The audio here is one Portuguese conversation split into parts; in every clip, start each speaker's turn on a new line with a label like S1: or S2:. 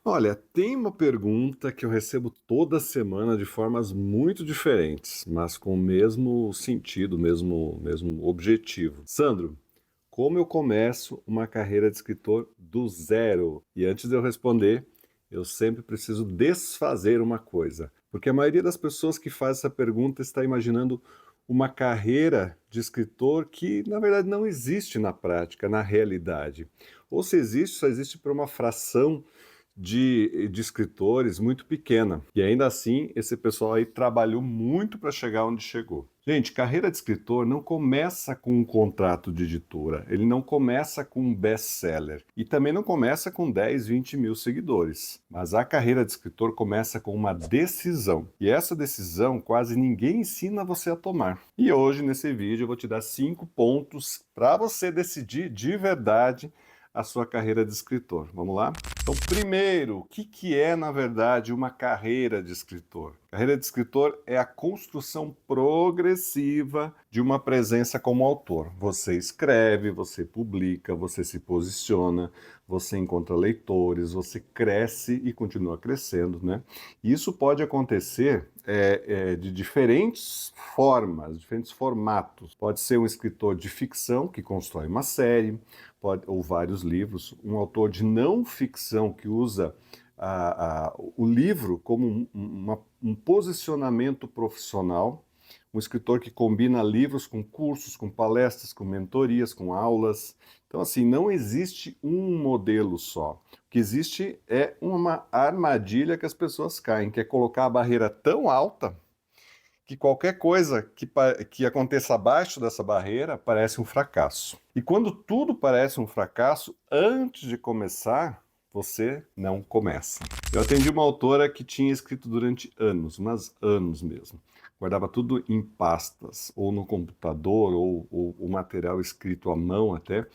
S1: Olha, tem uma pergunta que eu recebo toda semana de formas muito diferentes, mas com o mesmo sentido, mesmo objetivo. Sandro, como eu começo uma carreira de escritor do zero? E antes de eu responder, eu sempre preciso desfazer uma coisa, porque a maioria das pessoas que faz essa pergunta está imaginando uma carreira de escritor que, na verdade, não existe na prática, na realidade. Ou se existe, só existe para uma fração de escritores muito pequena. E ainda assim, esse pessoal aí trabalhou muito para chegar onde chegou. Gente, carreira de escritor não começa com um contrato de editora, ele não começa com um best-seller e também não começa com 10, 20 mil seguidores. Mas a carreira de escritor começa com uma decisão. E essa decisão quase ninguém ensina você a tomar. E hoje, nesse vídeo, eu vou te dar 5 pontos para você decidir de verdade a sua carreira de escritor. Vamos lá? Então, primeiro, o que é, na verdade, uma carreira de escritor? Carreira de escritor é a construção progressiva de uma presença como autor. Você escreve, você publica, você se posiciona, você encontra leitores, você cresce e continua crescendo, né? E isso pode acontecer de diferentes formas, diferentes formatos. Pode ser um escritor de ficção que constrói uma série, ou vários livros, um autor de não ficção que usa o livro como um posicionamento profissional, um escritor que combina livros com cursos, com palestras, com mentorias, com aulas. Então, assim, não existe um modelo só. O que existe é uma armadilha que as pessoas caem, que é colocar a barreira tão alta que qualquer coisa que aconteça abaixo dessa barreira parece um fracasso. E quando tudo parece um fracasso, antes de começar, você não começa. Eu atendi uma autora que tinha escrito durante anos, mas anos mesmo. Guardava tudo em pastas, ou no computador, ou o material escrito à mão até,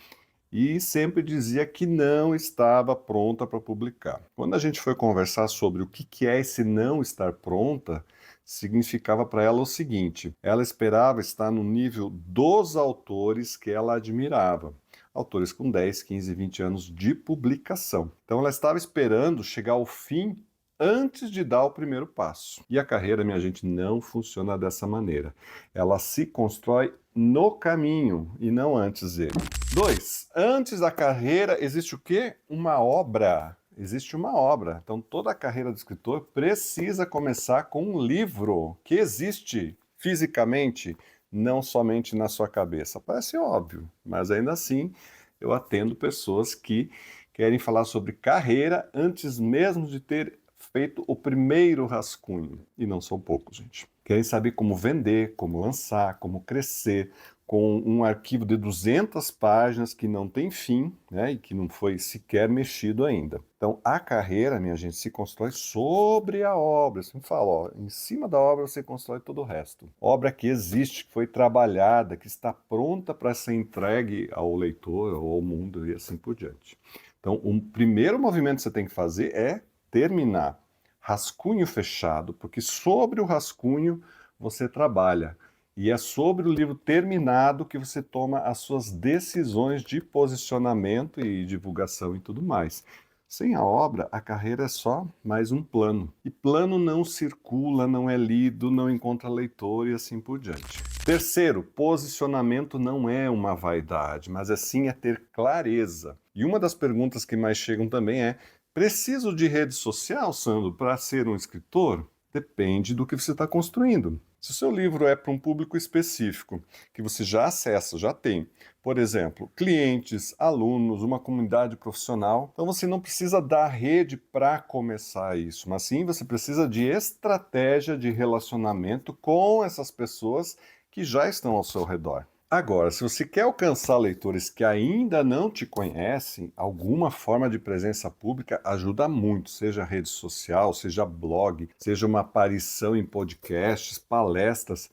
S1: e sempre dizia que não estava pronta para publicar. Quando a gente foi conversar sobre o que é esse não estar pronta, significava para ela o seguinte: ela esperava estar no nível dos autores que ela admirava. Autores com 10, 15, 20 anos de publicação. Então ela estava esperando chegar ao fim antes de dar o primeiro passo. E a carreira, minha gente, não funciona dessa maneira. Ela se constrói no caminho e não antes dele. 2. Antes da carreira existe o quê? Uma obra. Existe uma obra. Então toda a carreira do escritor precisa começar com um livro que existe fisicamente, não somente na sua cabeça. Parece óbvio, mas ainda assim eu atendo pessoas que querem falar sobre carreira antes mesmo de ter feito o primeiro rascunho. E não são poucos, gente. Querem saber como vender, como lançar, como crescer, com um arquivo de 200 páginas que não tem fim, né, e que não foi sequer mexido ainda. Então, a carreira, minha gente, se constrói sobre a obra. Eu sempre falo, ó, em cima da obra você constrói todo o resto. Obra que existe, que foi trabalhada, que está pronta para ser entregue ao leitor ou ao mundo e assim por diante. Então, o primeiro movimento que você tem que fazer é terminar. Rascunho fechado, porque sobre o rascunho você trabalha. E é sobre o livro terminado que você toma as suas decisões de posicionamento e divulgação e tudo mais. Sem a obra, a carreira é só mais um plano. E plano não circula, não é lido, não encontra leitor e assim por diante. Terceiro, posicionamento não é uma vaidade, mas sim é ter clareza. E uma das perguntas que mais chegam também é: preciso de rede social, Sandro, para ser um escritor? Depende do que você está construindo. Se o seu livro é para um público específico, que você já acessa, já tem, por exemplo, clientes, alunos, uma comunidade profissional, então você não precisa da rede para começar isso, mas sim você precisa de estratégia de relacionamento com essas pessoas que já estão ao seu redor. Agora, se você quer alcançar leitores que ainda não te conhecem, alguma forma de presença pública ajuda muito, seja rede social, seja blog, seja uma aparição em podcasts, palestras,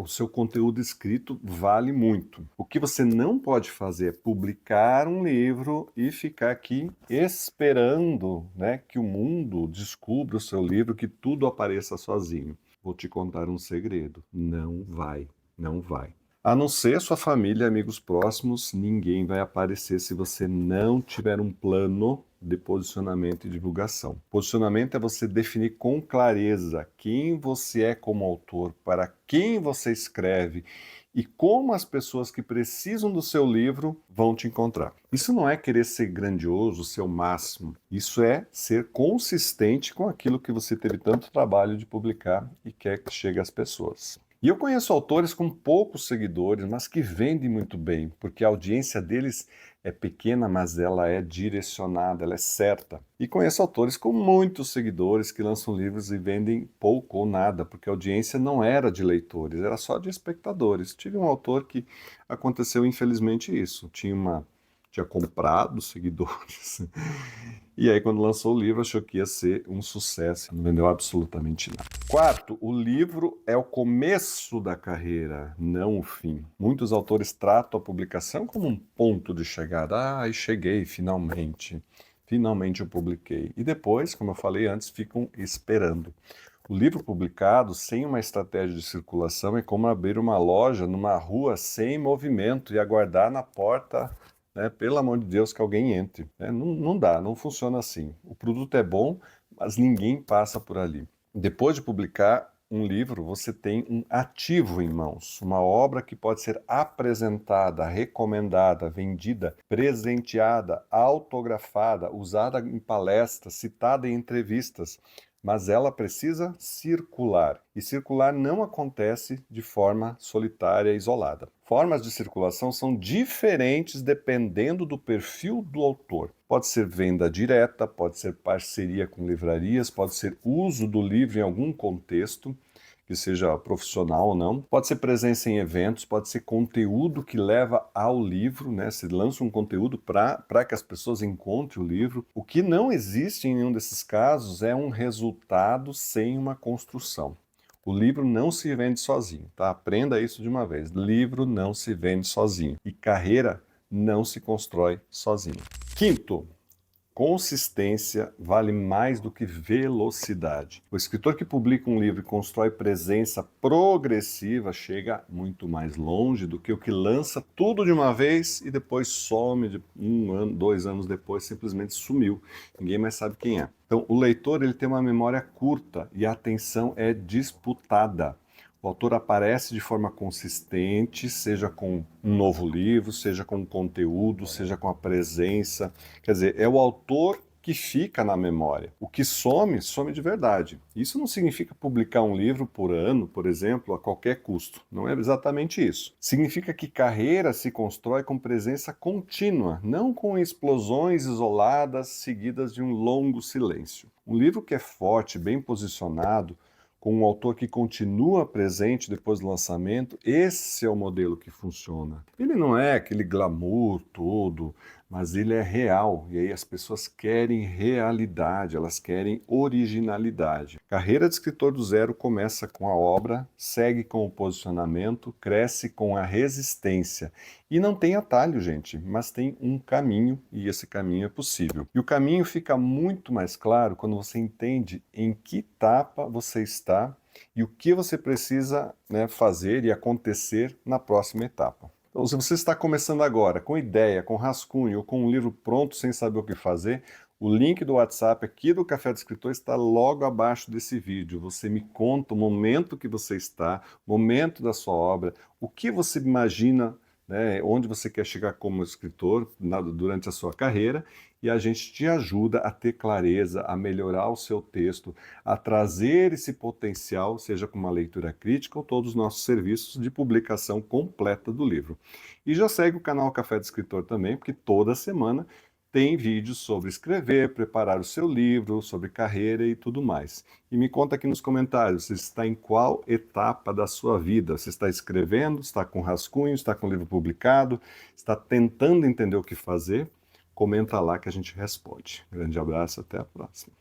S1: o seu conteúdo escrito vale muito. O que você não pode fazer é publicar um livro e ficar aqui esperando, né, que o mundo descubra o seu livro, que tudo apareça sozinho. Vou te contar um segredo: não vai, não vai. A não ser sua família e amigos próximos, ninguém vai aparecer se você não tiver um plano de posicionamento e divulgação. Posicionamento é você definir com clareza quem você é como autor, para quem você escreve e como as pessoas que precisam do seu livro vão te encontrar. Isso não é querer ser grandioso, ser o máximo. Isso é ser consistente com aquilo que você teve tanto trabalho de publicar e quer que chegue às pessoas. E eu conheço autores com poucos seguidores, mas que vendem muito bem, porque a audiência deles é pequena, mas ela é direcionada, ela é certa. E conheço autores com muitos seguidores que lançam livros e vendem pouco ou nada, porque a audiência não era de leitores, era só de espectadores. Tive um autor que aconteceu infelizmente isso, tinha comprado seguidores. E aí, quando lançou o livro, achou que ia ser um sucesso. Não vendeu absolutamente nada. Quarto, o livro é o começo da carreira, não o fim. Muitos autores tratam a publicação como um ponto de chegada. Ah, cheguei, finalmente. Finalmente eu publiquei. E depois, como eu falei antes, ficam esperando. O livro publicado sem uma estratégia de circulação é como abrir uma loja numa rua sem movimento e aguardar na porta, né, pelo amor de Deus, que alguém entre. Né? Não dá, não funciona assim. O produto é bom, mas ninguém passa por ali. Depois de publicar um livro, você tem um ativo em mãos, uma obra que pode ser apresentada, recomendada, vendida, presenteada, autografada, usada em palestras, citada em entrevistas, mas ela precisa circular. E circular não acontece de forma solitária e isolada. Formas de circulação são diferentes dependendo do perfil do autor. Pode ser venda direta, pode ser parceria com livrarias, pode ser uso do livro em algum contexto, que seja profissional ou não. Pode ser presença em eventos, pode ser conteúdo que leva ao livro, né? Se lança um conteúdo para que as pessoas encontrem o livro. O que não existe em nenhum desses casos é um resultado sem uma construção. O livro não se vende sozinho, tá? Aprenda isso de uma vez. Livro não se vende sozinho. E carreira não se constrói sozinho. Quinto, consistência vale mais do que velocidade. O escritor que publica um livro e constrói presença progressiva chega muito mais longe do que o que lança tudo de uma vez e depois some de 1 ano, 2 anos depois, simplesmente sumiu. Ninguém mais sabe quem é. Então, o leitor ele tem uma memória curta e a atenção é disputada. O autor aparece de forma consistente, seja com um novo livro, seja com conteúdo, seja com a presença. Quer dizer, é o autor que fica na memória. O que some, some de verdade. Isso não significa publicar um livro por ano, por exemplo, a qualquer custo. Não é exatamente isso. Significa que carreira se constrói com presença contínua, não com explosões isoladas seguidas de um longo silêncio. Um livro que é forte, bem posicionado, com um autor que continua presente depois do lançamento, esse é o modelo que funciona. Ele não é aquele glamour todo, mas ele é real. E aí as pessoas querem realidade, elas querem originalidade. Carreira de escritor do zero começa com a obra, segue com o posicionamento, cresce com a resistência. E não tem atalho, gente, mas tem um caminho e esse caminho é possível. E o caminho fica muito mais claro quando você entende em que etapa você está e o que você precisa, né, fazer e acontecer na próxima etapa. Então, se você está começando agora com ideia, com rascunho ou com um livro pronto sem saber o que fazer, o link do WhatsApp aqui do Café do Escritor está logo abaixo desse vídeo. Você me conta o momento que você está, o momento da sua obra, o que você imagina, né, onde você quer chegar como escritor durante a sua carreira, e a gente te ajuda a ter clareza, a melhorar o seu texto, a trazer esse potencial, seja com uma leitura crítica ou todos os nossos serviços de publicação completa do livro. E já segue o canal Café do Escritor também, porque toda semana tem vídeos sobre escrever, preparar o seu livro, sobre carreira e tudo mais. E me conta aqui nos comentários, você está em qual etapa da sua vida? Você está escrevendo, está com rascunho, está com o livro publicado, está tentando entender o que fazer? Comenta lá que a gente responde. Grande abraço, até a próxima.